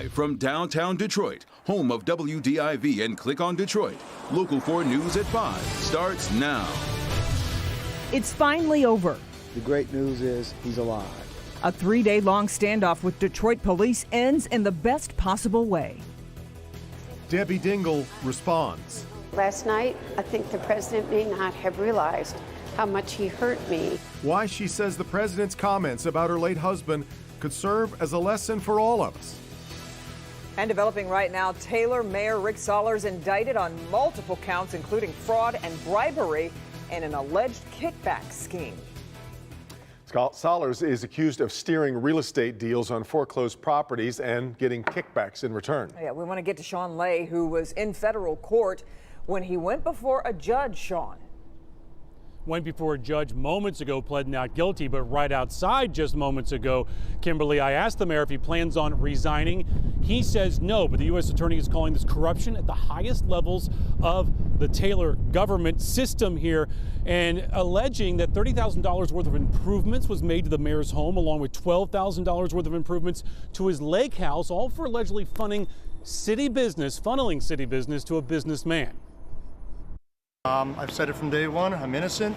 Live from downtown Detroit, home of WDIV and Click on Detroit. Local 4 News at 5 starts now. It's finally over. The great news is he's alive. A 3-day-long standoff with Detroit police ends in the best possible way. Debbie Dingell responds. Last night, I think the president may not have realized how much he hurt me. Why she says the president's comments about her late husband could serve as a lesson for all of us. And developing right now, Taylor Mayor Rick Sollers indicted on multiple counts, including fraud and bribery and an alleged kickback scheme. Sollers is accused of steering real estate deals on foreclosed properties and getting kickbacks in return. Yeah, we want to get to Sean Lay, who was in federal court when he went before a judge, Sean. Went before a judge moments ago, pled not guilty, but right outside just moments ago, Kimberly, I asked the mayor if he plans on resigning. He says no, but the U.S. attorney is calling this corruption at the highest levels of the Taylor government system here and alleging that $30,000 worth of improvements was made to the mayor's home, along with $12,000 worth of improvements to his lake house, all for allegedly funneling city business to a businessman. I've said it from day one, I'm innocent.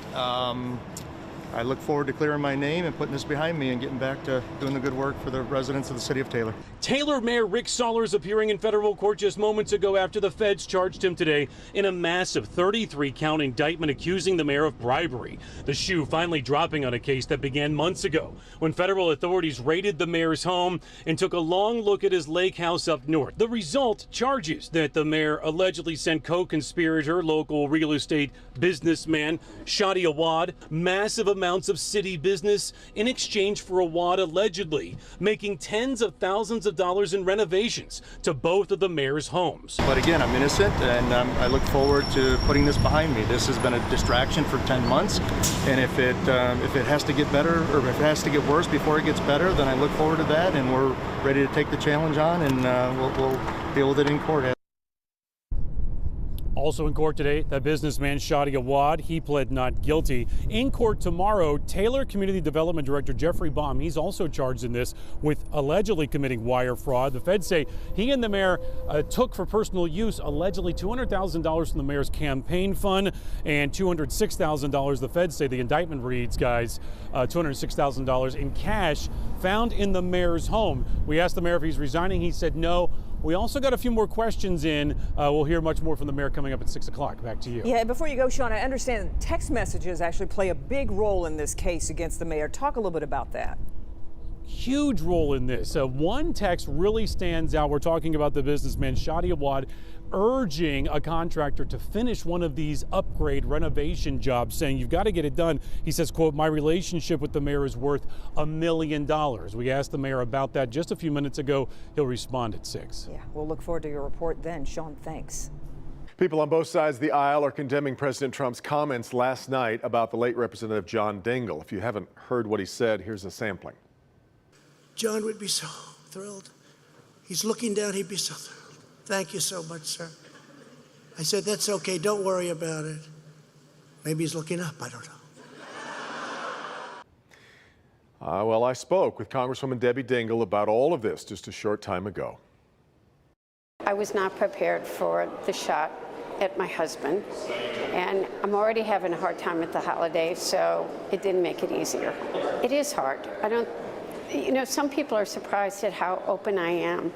I look forward to clearing my name and putting this behind me and getting back to doing the good work for the residents of the city of Taylor. Taylor Mayor Rick Sollers appearing in federal court just moments ago after the feds charged him today in a massive 33-count indictment accusing the mayor of bribery. The shoe finally dropping on a case that began months ago when federal authorities raided the mayor's home and took a long look at his lake house up north. The result, charges that the mayor allegedly sent co-conspirator, local real estate businessman Shadi Awad massive amounts of city business in exchange for Awad allegedly making tens of thousands of dollars in renovations to both of the mayor's homes. But again, I'm innocent, and I look forward to putting this behind me. This has been a distraction for 10 months, and if it has to get better, or if it has to get worse before it gets better, then I look forward to that, and we're ready to take the challenge on, and we'll deal with it in court. Also in court today, that businessman Shadi Awad, he pled not guilty. In court tomorrow, Taylor Community Development Director Jeffrey Baum, he's also charged in this with allegedly committing wire fraud. The feds say he and the mayor took for personal use allegedly $200,000 from the mayor's campaign fund and $206,000. The feds say the indictment reads, guys, $206,000 in cash found in the mayor's home. We asked the mayor if he's resigning. He said no. We also got a few more questions in. We'll hear much more from the mayor coming up at 6 o'clock. Back to you. Yeah, before you go, Sean, I understand text messages actually play a big role in this case against the mayor. Talk a little bit about that. Huge role in this. One text really stands out. We're talking about the businessman Shadi Awad urging a contractor to finish one of these upgrade renovation jobs, saying you've got to get it done. He says, quote, my relationship with the mayor is worth $1 million. We asked the mayor about that just a few minutes ago. He'll respond at 6. Yeah, we'll look forward to your report then. Sean, thanks. People on both sides of the aisle are condemning President Trump's comments last night about the late Representative John Dingell. If you haven't heard what he said, here's a sampling. John would be so thrilled. He's looking down, he'd be so thrilled. Thank you so much, sir. I said, that's okay, don't worry about it. Maybe he's looking up, I don't know. Well, I spoke with Congresswoman Debbie Dingell about all of this just a short time ago. I was not prepared for the shot at my husband, and I'm already having a hard time at the holidays, so it didn't make it easier. It is hard. Some people are surprised at how open I am,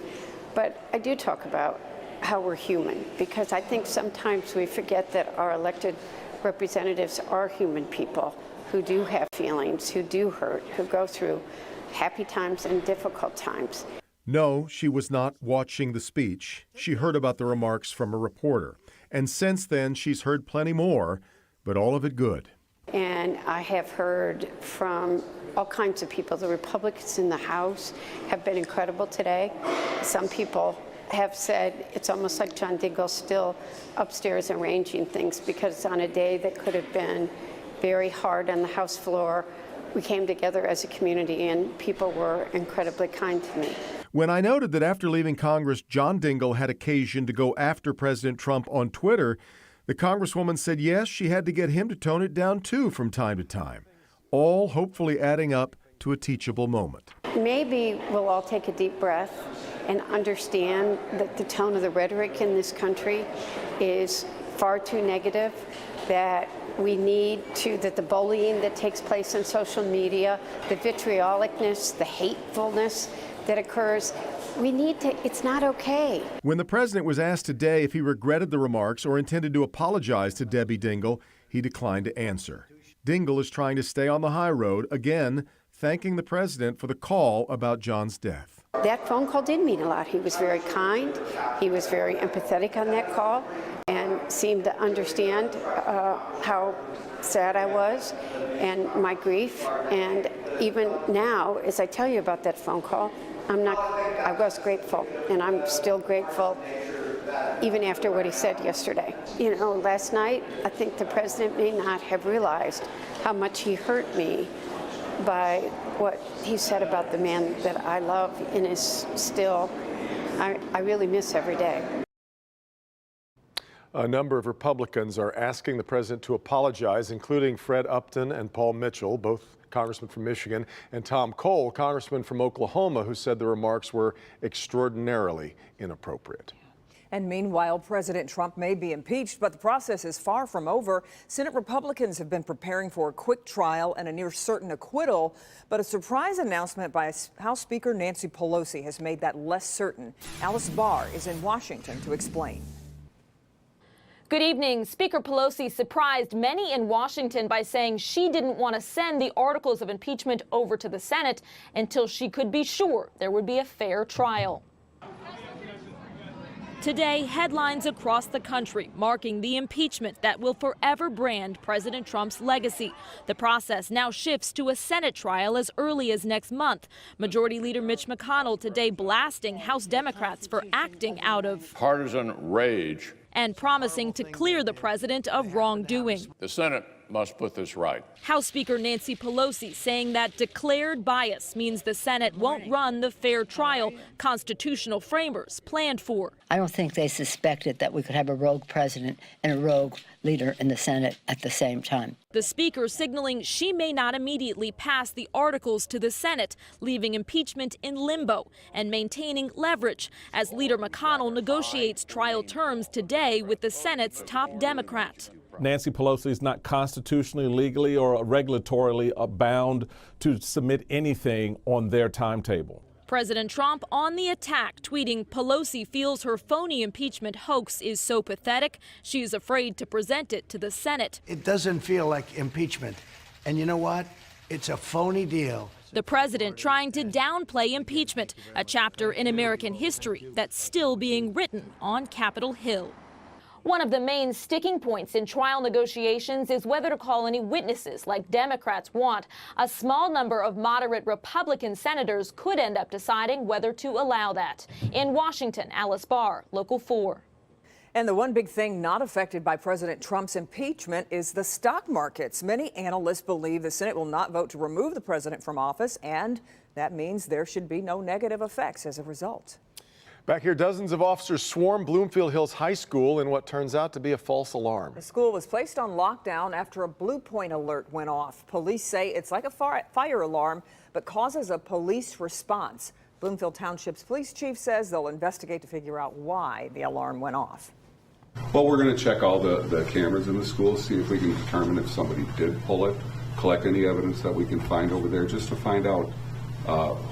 but I do talk about how we're human, because I think sometimes we forget that our elected representatives are human people who do have feelings, who do hurt, who go through happy times and difficult times. No, she was not watching the speech. She heard about the remarks from a reporter. And since then, she's heard plenty more, but all of it good. And I have heard from all kinds of people. The Republicans in the House have been incredible today. Some people have said it's almost like John Dingell's still upstairs arranging things, because on a day that could have been very hard on the House floor, we came together as a community and people were incredibly kind to me. When I noted that after leaving Congress, John Dingell had occasion to go after President Trump on Twitter, the Congresswoman said yes, she had to get him to tone it down too from time to time, all hopefully adding up to a teachable moment. Maybe we'll all take a deep breath and understand that the tone of the rhetoric in this country is far too negative, that we need to, that the bullying that takes place on social media, the vitriolicness, the hatefulness that occurs, we need to, it's not okay. When the president was asked today if he regretted the remarks or intended to apologize to Debbie Dingell, he declined to answer. Dingell is trying to stay on the high road, again, thanking the president for the call about John's death. That phone call did mean a lot. He was very kind. He was very empathetic on that call and seemed to understand how sad I was and my grief. And even now, as I tell you about that phone call, I was grateful, and I'm still grateful even after what he said yesterday. You know, last night, I think the president may not have realized how much he hurt me by what he said about the man that I love and is still, I really miss every day. A number of Republicans are asking the president to apologize, including Fred Upton and Paul Mitchell, both congressmen from Michigan, and Tom Cole, congressman from Oklahoma, who said the remarks were extraordinarily inappropriate. And meanwhile, President Trump may be impeached, but the process is far from over. Senate Republicans have been preparing for a quick trial and a near certain acquittal, but a surprise announcement by House Speaker Nancy Pelosi has made that less certain. Alice Barr is in Washington to explain. Good evening. Speaker Pelosi surprised many in Washington by saying she didn't want to send the articles of impeachment over to the Senate until she could be sure there would be a fair trial. Today, headlines across the country marking the impeachment that will forever brand President Trump's legacy. The process now shifts to a Senate trial as early as next month. Majority Leader Mitch McConnell today blasting House Democrats for acting out of partisan rage and promising to clear the president of wrongdoing. The Senate must put this right. House Speaker Nancy Pelosi saying that declared bias means the Senate won't run the fair trial constitutional framers planned for. I don't think they suspected that we could have a rogue president and a rogue leader in the Senate at the same time. The Speaker signaling she may not immediately pass the articles to the Senate, leaving impeachment in limbo and maintaining leverage as Leader McConnell negotiates trial terms today with the Senate's top Democrat. Nancy Pelosi is not constitutionally, legally, or regulatorily bound to submit anything on their timetable. President Trump on the attack, tweeting Pelosi feels her phony impeachment hoax is so pathetic, she is afraid to present it to the Senate. It doesn't feel like impeachment. And you know what? It's a phony deal. The president trying to downplay impeachment, a chapter in American history that's still being written on Capitol Hill. One of the main sticking points in trial negotiations is whether to call any witnesses like Democrats want. A small number of moderate Republican senators could end up deciding whether to allow that. In Washington, Alice Barr, Local 4. And the one big thing not affected by President Trump's impeachment is the stock markets. Many analysts believe the Senate will not vote to remove the president from office, and that means there should be no negative effects as a result. Back here, dozens of officers swarmed Bloomfield Hills High School in what turns out to be a false alarm. The school was placed on lockdown after a Blue Point alert went off. Police say it's like a fire alarm, but causes a police response. Bloomfield Township's police chief says they'll investigate to figure out why the alarm went off. Well, we're going to check all the cameras in the school, see if we can determine if somebody did pull it, collect any evidence that we can find over there, just to find out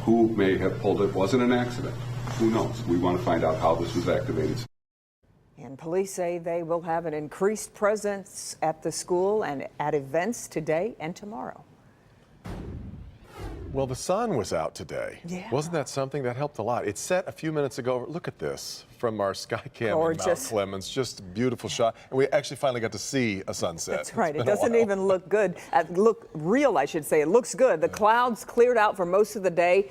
who may have pulled it. Was it an accident? Who knows? We want to find out how this was activated. And police say they will have an increased presence at the school and at events today and tomorrow. Well, the sun was out today. Yeah. Wasn't that something that helped a lot? It set a few minutes ago. Look at this from our Skycam in Mount Clemens. Just a beautiful shot. And we actually finally got to see a sunset. That's right. It doesn't even look good. Look real, I should say. It looks good. The clouds cleared out for most of the day.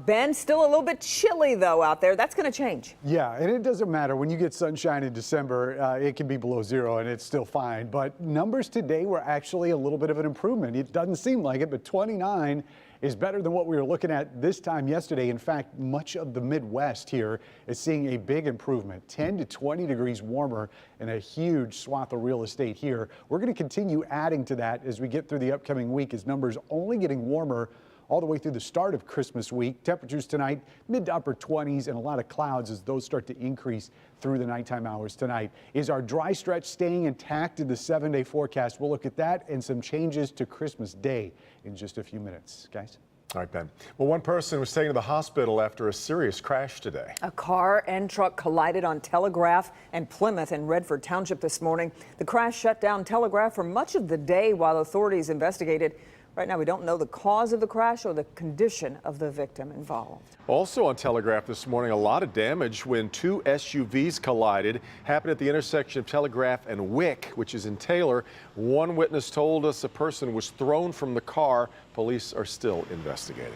Ben, still a little bit chilly, though, out there. That's going to change. Yeah, and it doesn't matter. When you get sunshine in December, it can be below zero, and it's still fine. But numbers today were actually a little bit of an improvement. It doesn't seem like it, but 29 is better than what we were looking at this time yesterday. In fact, much of the Midwest here is seeing a big improvement, 10 to 20 degrees warmer in a huge swath of real estate here. We're going to continue adding to that as we get through the upcoming week, as numbers only getting warmer all the way through the start of Christmas week. Temperatures tonight, mid to upper 20s and a lot of clouds as those start to increase through the nighttime hours tonight. Is our dry stretch staying intact in the 7-day forecast? We'll look at that and some changes to Christmas Day in just a few minutes. Guys? All right, Ben. Well, one person was taken to the hospital after a serious crash today. A car and truck collided on Telegraph and Plymouth in Redford Township this morning. The crash shut down Telegraph for much of the day while authorities investigated. Right now, we don't know the cause of the crash or the condition of the victim involved. Also on Telegraph this morning, a lot of damage when two SUVs collided. Happened at the intersection of Telegraph and Wick, which is in Taylor. One witness told us a person was thrown from the car. Police are still investigating.